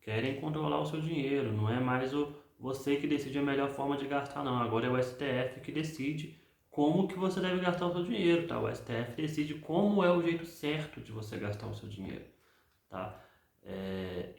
querem controlar o seu dinheiro, não é mais você que decide a melhor forma de gastar, não. Agora é o STF que decide como que você deve gastar o seu dinheiro, tá? O STF decide como é o jeito certo de você gastar o seu dinheiro, tá?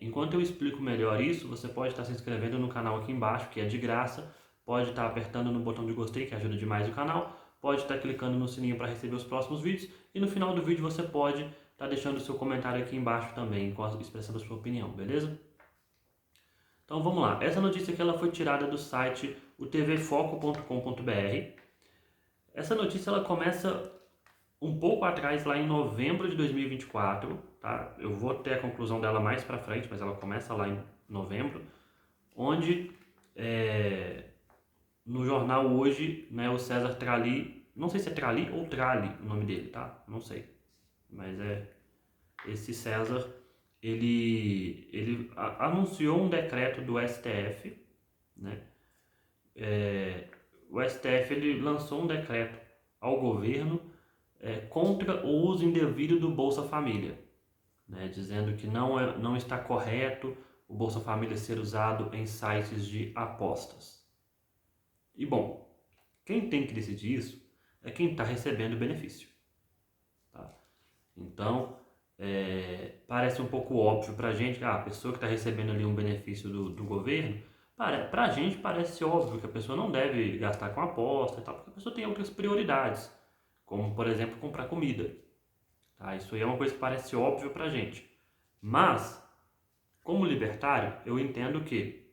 Enquanto eu explico melhor isso, você pode estar se inscrevendo no canal aqui embaixo, que é de graça, pode estar apertando no botão de gostei, que ajuda demais o canal, pode estar clicando no sininho para receber os próximos vídeos, e no final do vídeo você pode estar deixando o seu comentário aqui embaixo também, expressando a sua opinião, beleza? Então vamos lá, essa notícia aqui ela foi tirada do site tvfoco.com.br. Essa notícia ela começa um pouco atrás, lá em novembro de 2024, tá? Eu vou ter a conclusão dela mais para frente, mas ela começa lá em novembro, onde no jornal Hoje, né, o César Tralli, não sei se é Tralli ou Tralli o nome dele, tá? Não sei, mas esse César, ele anunciou um decreto do STF, né? O STF ele lançou um decreto ao governo contra o uso indevido do Bolsa Família, né, dizendo que não está correto o Bolsa Família ser usado em sites de apostas. E bom, quem tem que decidir isso é quem está recebendo o benefício. Tá? Então, parece um pouco óbvio para a gente, que a pessoa que está recebendo ali um benefício do governo, para a gente parece óbvio que a pessoa não deve gastar com aposta e tal, porque a pessoa tem outras prioridades, como por exemplo comprar comida. Tá? Isso aí é uma coisa que parece óbvio para a gente. Mas, como libertário, eu entendo que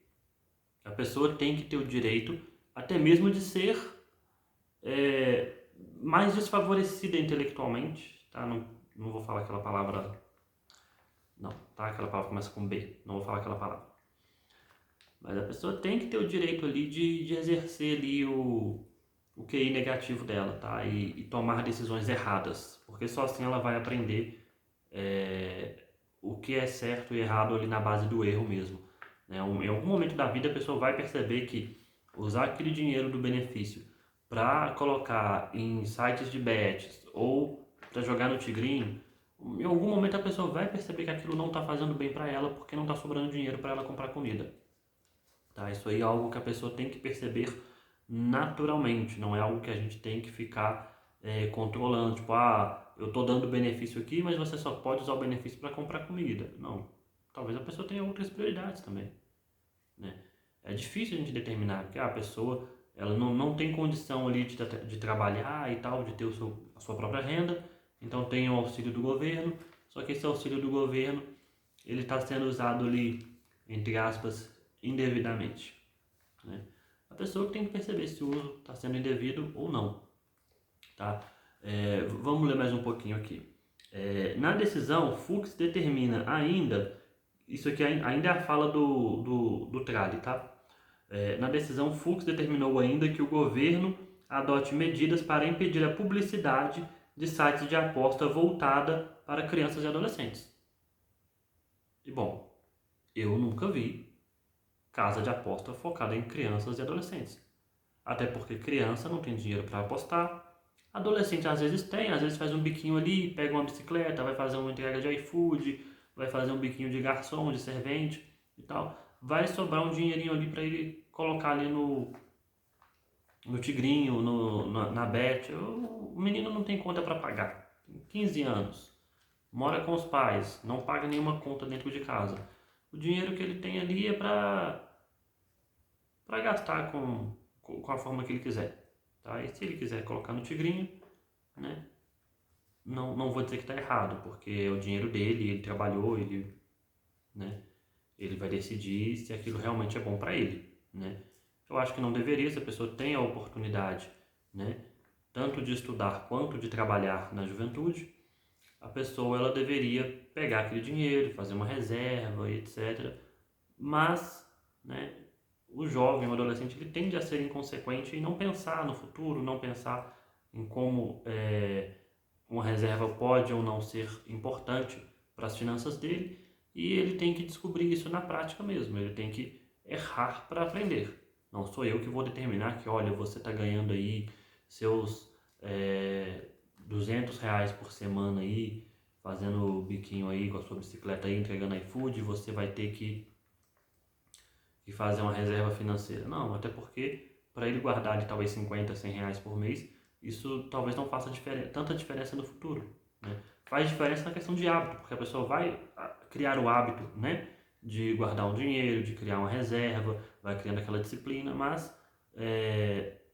a pessoa tem que ter o direito até mesmo de ser mais desfavorecida intelectualmente, tá? Não vou falar aquela palavra, não, tá? Aquela palavra começa com B, não vou falar aquela palavra. Mas a pessoa tem que ter o direito ali de exercer ali o QI negativo dela, tá? E tomar decisões erradas, porque só assim ela vai aprender o que é certo e errado ali na base do erro mesmo. Né? Em algum momento da vida a pessoa vai perceber que usar aquele dinheiro do benefício para colocar em sites de bets ou para jogar no Tigrinho, em algum momento a pessoa vai perceber que aquilo não está fazendo bem para ela porque não está sobrando dinheiro para ela comprar comida. Tá? Isso aí é algo que a pessoa tem que perceber naturalmente, não é algo que a gente tem que ficar controlando, tipo, eu estou dando benefício aqui, mas você só pode usar o benefício para comprar comida. Não, talvez a pessoa tenha outras prioridades também, né? É difícil a gente determinar, porque a pessoa ela não tem condição ali de trabalhar e tal, de ter a sua própria renda, então tem o auxílio do governo, só que esse auxílio do governo ele está sendo usado ali, entre aspas, indevidamente, né? A pessoa que tem que perceber se o uso está sendo indevido ou não, tá? Vamos ler mais um pouquinho aqui. Na decisão, Fux determina ainda, isso aqui ainda é a fala do Trali, tá? Na decisão, Fux determinou ainda que o governo adote medidas para impedir a publicidade de sites de aposta voltada para crianças e adolescentes. E bom, eu nunca vi casa de aposta focada em crianças e adolescentes. Até porque criança não tem dinheiro para apostar. Adolescente às vezes tem, às vezes faz um biquinho ali, pega uma bicicleta, vai fazer uma entrega de iFood, vai fazer um biquinho de garçom, de servente e tal. Vai sobrar um dinheirinho ali para ele colocar ali no Tigrinho, na Bet. O menino não tem conta para pagar. Tem 15 anos, mora com os pais, não paga nenhuma conta dentro de casa. O dinheiro que ele tem ali é para gastar com a forma que ele quiser. Tá? E se ele quiser colocar no Tigrinho, né? Não vou dizer que está errado, porque é o dinheiro dele, ele trabalhou, né? Ele vai decidir se aquilo realmente é bom para ele, né? Eu acho que não deveria, se a pessoa tem a oportunidade, né? Tanto de estudar quanto de trabalhar na juventude, a pessoa ela deveria pegar aquele dinheiro, fazer uma reserva, etc. Mas, né? O jovem, o adolescente, ele tende a ser inconsequente e não pensar no futuro, não pensar em como uma reserva pode ou não ser importante para as finanças dele, e ele tem que descobrir isso na prática mesmo, ele tem que errar para aprender. Não sou eu que vou determinar que, olha, você está ganhando aí seus R$ 200 por semana aí, fazendo biquinho aí com a sua bicicleta aí, entregando iFood, você vai ter que e fazer uma reserva financeira. Não, até porque para ele guardar de talvez 50, 100 reais por mês, isso talvez não faça tanta diferença no futuro, né? Faz diferença na questão de hábito, porque a pessoa vai criar o hábito, né, de guardar um dinheiro, de criar uma reserva, vai criando aquela disciplina, mas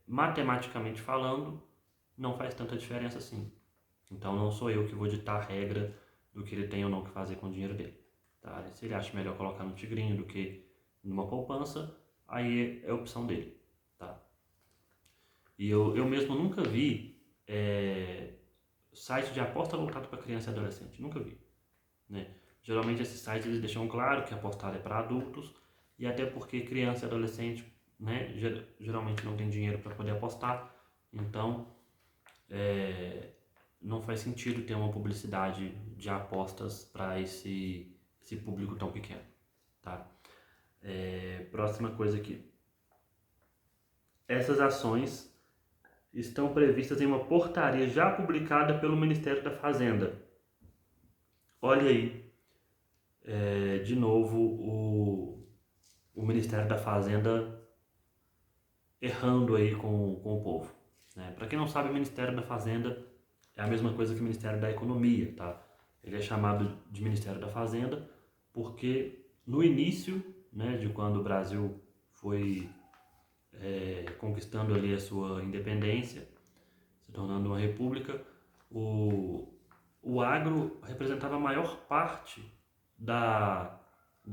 matematicamente falando, não faz tanta diferença assim. Então não sou eu que vou ditar a regra do que ele tem ou não que fazer com o dinheiro dele. Tá? Se ele acha melhor colocar no tigrinho do que numa poupança, aí é opção dele. Tá? E eu mesmo nunca vi site de aposta voltado para criança e adolescente. Nunca vi. Né? Geralmente esses sites eles deixam claro que apostar é para adultos, e até porque criança e adolescente, né, geralmente não tem dinheiro para poder apostar, então não faz sentido ter uma publicidade de apostas para esse público tão pequeno. Tá? Próxima coisa aqui. Essas ações estão previstas em uma portaria já publicada pelo Ministério da Fazenda. Olha aí, de novo, o Ministério da Fazenda errando aí com o povo. Né? Para quem não sabe, o Ministério da Fazenda é a mesma coisa que o Ministério da Economia. Tá? Ele é chamado de Ministério da Fazenda porque no início, né, de quando o Brasil foi conquistando ali a sua independência, se tornando uma república, o agro representava a maior parte da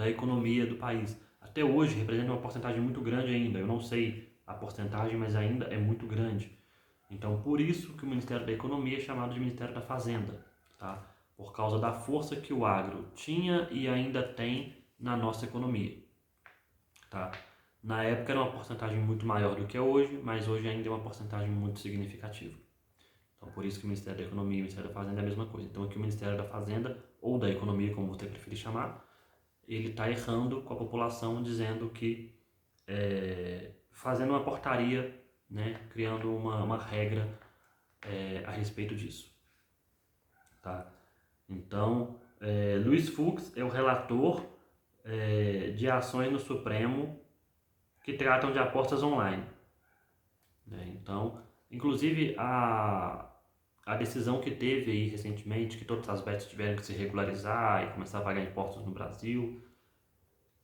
economia do país. Até hoje representa uma porcentagem muito grande ainda. Eu não sei a porcentagem, mas ainda é muito grande. Então, por isso que o Ministério da Economia é chamado de Ministério da Fazenda, tá? Por causa da força que o agro tinha e ainda tem na nossa economia, tá? Na época era uma porcentagem muito maior do que é hoje, mas hoje ainda é uma porcentagem muito significativa. Então, por isso que o Ministério da Economia e o Ministério da Fazenda é a mesma coisa. Então, aqui o Ministério da Fazenda, ou da Economia, como você preferir chamar, ele está errando com a população, dizendo que, fazendo uma portaria, né, criando uma regra a respeito disso. Tá? Então, Luiz Fux é o relator de ações no Supremo que tratam de apostas online. Então, inclusive a decisão que teve aí recentemente, que todas as bets tiveram que se regularizar e começar a pagar impostos no Brasil,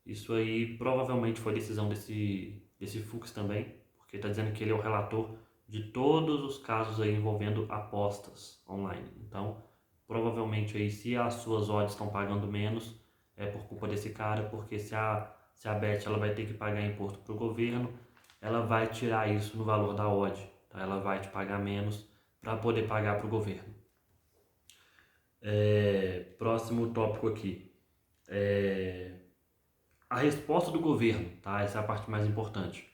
isso aí provavelmente foi decisão desse Fux também, porque está dizendo que ele é o relator de todos os casos aí envolvendo apostas online. Então, provavelmente aí se as suas odds estão pagando menos, é por culpa desse cara, porque se a bet ela vai ter que pagar imposto para o governo, ela vai tirar isso no valor da odd, tá? Ela vai te pagar menos para poder pagar para o governo. Próximo tópico aqui. A resposta do governo, tá? Essa é a parte mais importante.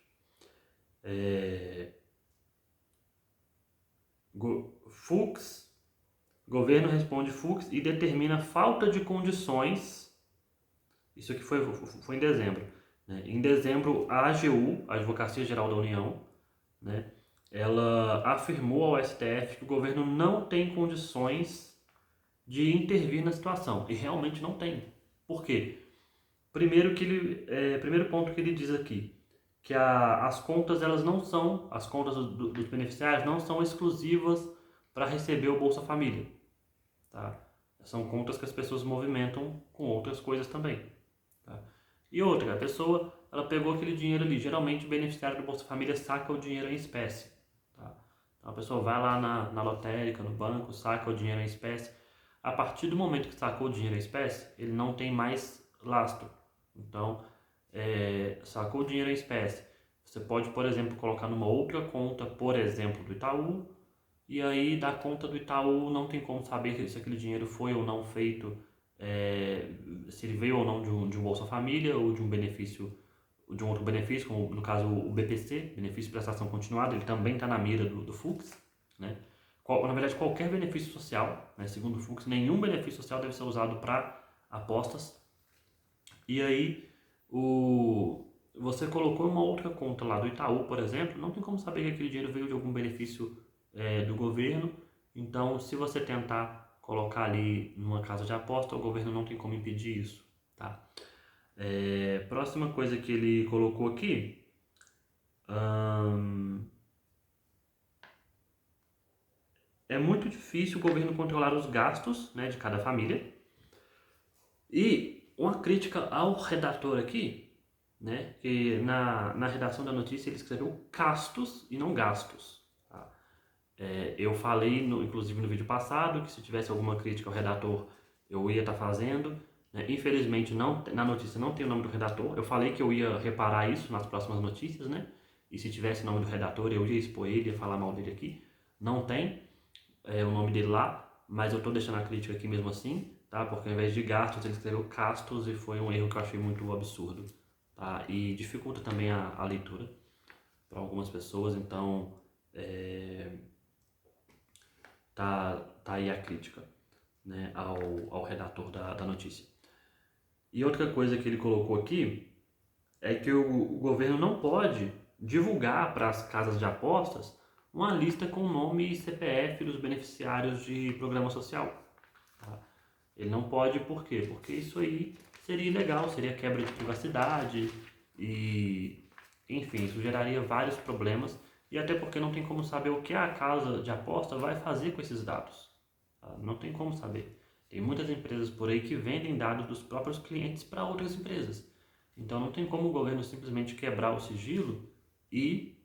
Governo responde Fux e determina falta de condições. Isso aqui foi em dezembro. Né? Em dezembro, a AGU, a Advocacia Geral da União, né, ela afirmou ao STF que o governo não tem condições de intervir na situação. E realmente não tem. Por quê? Primeiro ponto que ele diz aqui, que as contas elas não são, as contas dos beneficiários não são exclusivas para receber o Bolsa Família. Tá? São contas que as pessoas movimentam com outras coisas também. Tá? E outra, a pessoa ela pegou aquele dinheiro ali. Geralmente o beneficiário do Bolsa Família saca o dinheiro em espécie. Tá? Então a pessoa vai lá na lotérica, no banco, saca o dinheiro em espécie. A partir do momento que sacou o dinheiro em espécie, ele não tem mais lastro. Então, sacou o dinheiro em espécie. Você pode, por exemplo, colocar numa outra conta, por exemplo, do Itaú, e aí da conta do Itaú não tem como saber se aquele dinheiro foi ou não feito, se ele veio ou não de um Bolsa Família ou de um benefício, de um outro benefício, como no caso o BPC, Benefício de Prestação Continuada, ele também está na mira do Fux, né? Na verdade, qualquer benefício social, né, segundo o Fux, nenhum benefício social deve ser usado para apostas. E aí, você colocou uma outra conta lá do Itaú, por exemplo, não tem como saber que aquele dinheiro veio de algum benefício do governo. Então, se você tentar colocar ali numa casa de aposta, o governo não tem como impedir isso. Tá? Próxima coisa que ele colocou aqui, é muito difícil o governo controlar os gastos, né, de cada família. E uma crítica ao redator aqui, né, que na redação da notícia ele escreveu castos e não gastos. Tá? Eu falei, inclusive no vídeo passado, que se tivesse alguma crítica ao redator eu ia estar fazendo. Né? Infelizmente na notícia não tem o nome do redator. Eu falei que eu ia reparar isso nas próximas notícias, né? E se tivesse o nome do redator eu ia expor ele, ia falar mal dele aqui. Não tem o nome dele lá, mas eu estou deixando a crítica aqui mesmo assim, tá? Porque ao invés de gastos ele escreveu castos e foi um erro que eu achei muito absurdo, tá? E dificulta também a leitura para algumas pessoas, então tá aí a crítica, né, ao redator da notícia. E outra coisa que ele colocou aqui é que o governo não pode divulgar para as casas de apostas uma lista com nome e CPF dos beneficiários de programa social. Tá? Ele não pode, por quê? Porque isso aí seria ilegal, seria quebra de privacidade e, enfim, isso geraria vários problemas e até porque não tem como saber o que a casa de aposta vai fazer com esses dados. Tá? Não tem como saber. Tem muitas empresas por aí que vendem dados dos próprios clientes para outras empresas. Então não tem como o governo simplesmente quebrar o sigilo e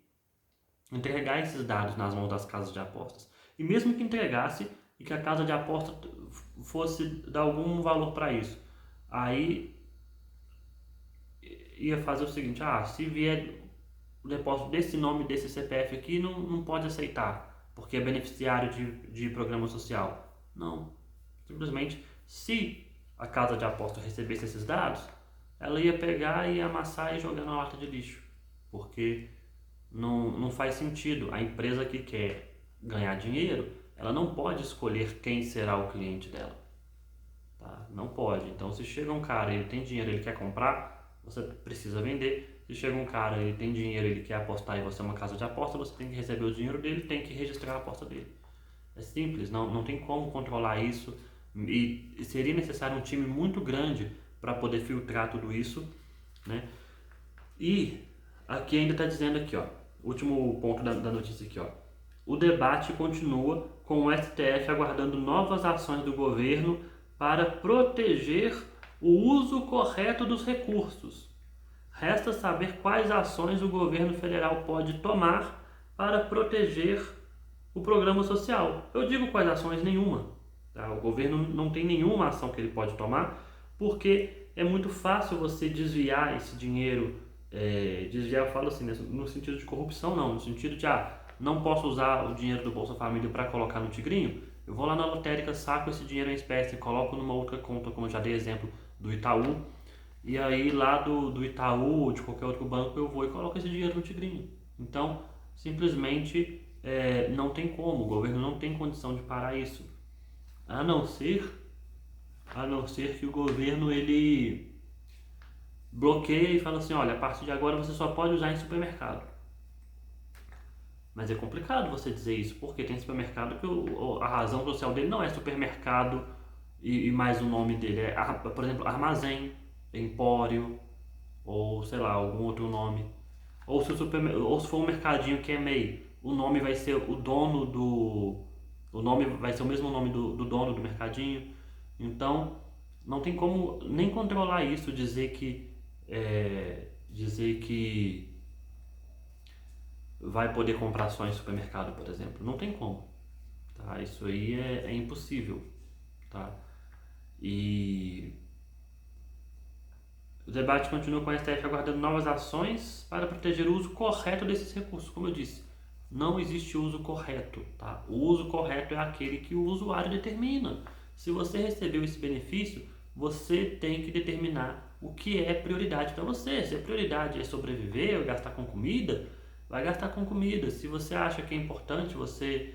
entregar esses dados nas mãos das casas de apostas. E mesmo que entregasse e que a casa de aposta fosse dar algum valor para isso, aí ia fazer o seguinte, se vier o depósito desse nome, desse CPF aqui, não pode aceitar, porque é beneficiário de programa social. Não. Simplesmente, se a casa de aposta recebesse esses dados, ela ia pegar e amassar e jogar na lata de lixo. Porque não faz sentido. A empresa que quer ganhar dinheiro, ela não pode escolher quem será o cliente dela. Tá? Não pode. Então, se chega um cara e ele tem dinheiro, ele quer comprar, você precisa vender. Se chega um cara, ele tem dinheiro, ele quer apostar e você é uma casa de aposta, você tem que receber o dinheiro dele, tem que registrar a aposta dele. É simples, não tem como controlar isso e seria necessário um time muito grande para poder filtrar tudo isso, né? E aqui ainda está dizendo aqui, ó, último ponto da notícia aqui, ó. O debate continua com o STF aguardando novas ações do governo para proteger o uso correto dos recursos. Resta saber quais ações o governo federal pode tomar para proteger o programa social. Eu digo quais ações, nenhuma. Tá? O governo não tem nenhuma ação que ele pode tomar, porque é muito fácil você desviar esse dinheiro, desviar, eu falo assim, no sentido de corrupção não, no sentido de, não posso usar o dinheiro do Bolsa Família para colocar no Tigrinho, eu vou lá na lotérica, saco esse dinheiro em espécie, coloco numa outra conta, como eu já dei exemplo do Itaú, e aí lá do Itaú ou de qualquer outro banco eu vou e coloco esse dinheiro no Tigrinho. Então, simplesmente não tem como, o governo não tem condição de parar isso. A não ser que o governo ele bloqueie e fala assim, olha, a partir de agora você só pode usar em supermercado. Mas é complicado você dizer isso, porque tem supermercado que a razão social dele não é supermercado e mais o nome dele, por exemplo, armazém, empório, ou sei lá, algum outro nome. Ou se for um mercadinho que é MEI, o nome vai ser o dono do... O nome vai ser o mesmo nome do dono do mercadinho. Então, não tem como nem controlar isso, dizer que vai poder comprar só em supermercado, por exemplo. Não tem como. Tá? Isso aí é impossível. Tá? E o debate continua com a STF aguardando novas ações para proteger o uso correto desses recursos. Como eu disse, não existe uso correto. Tá? O uso correto é aquele que o usuário determina. Se você recebeu esse benefício, você tem que determinar o que é prioridade para você. Se a prioridade é sobreviver ou gastar com comida, vai gastar com comida. Se você acha que é importante você,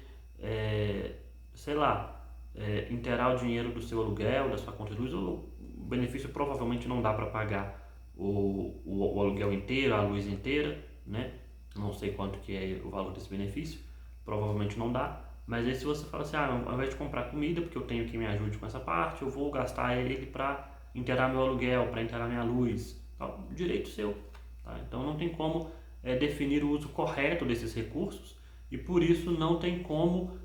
inteirar o dinheiro do seu aluguel, da sua conta de luz, o benefício provavelmente não dá para pagar o aluguel inteiro, a luz inteira, né? Não sei quanto que é o valor desse benefício, provavelmente não dá. Mas aí se você fala assim, ao invés de comprar comida, porque eu tenho quem me ajude com essa parte, eu vou gastar ele para inteirar meu aluguel, para inteirar minha luz, tá? Direito seu, tá? Então não tem como definir o uso correto desses recursos e por isso não tem como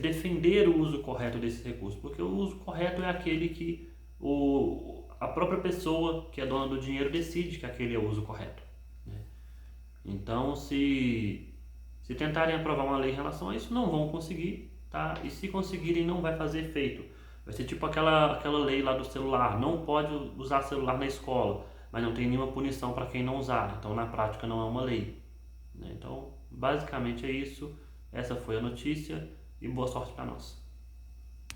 defender o uso correto desses recursos, porque o uso correto é aquele que a própria pessoa que é dona do dinheiro decide que aquele é o uso correto, né? Então, se tentarem aprovar uma lei em relação a isso, não vão conseguir, tá? E se conseguirem, não vai fazer efeito. Vai ser tipo aquela lei lá do celular, não pode usar celular na escola, mas não tem nenhuma punição para quem não usar, então na prática não é uma lei, né? Então, basicamente é isso. Essa foi a notícia e boa sorte para nós.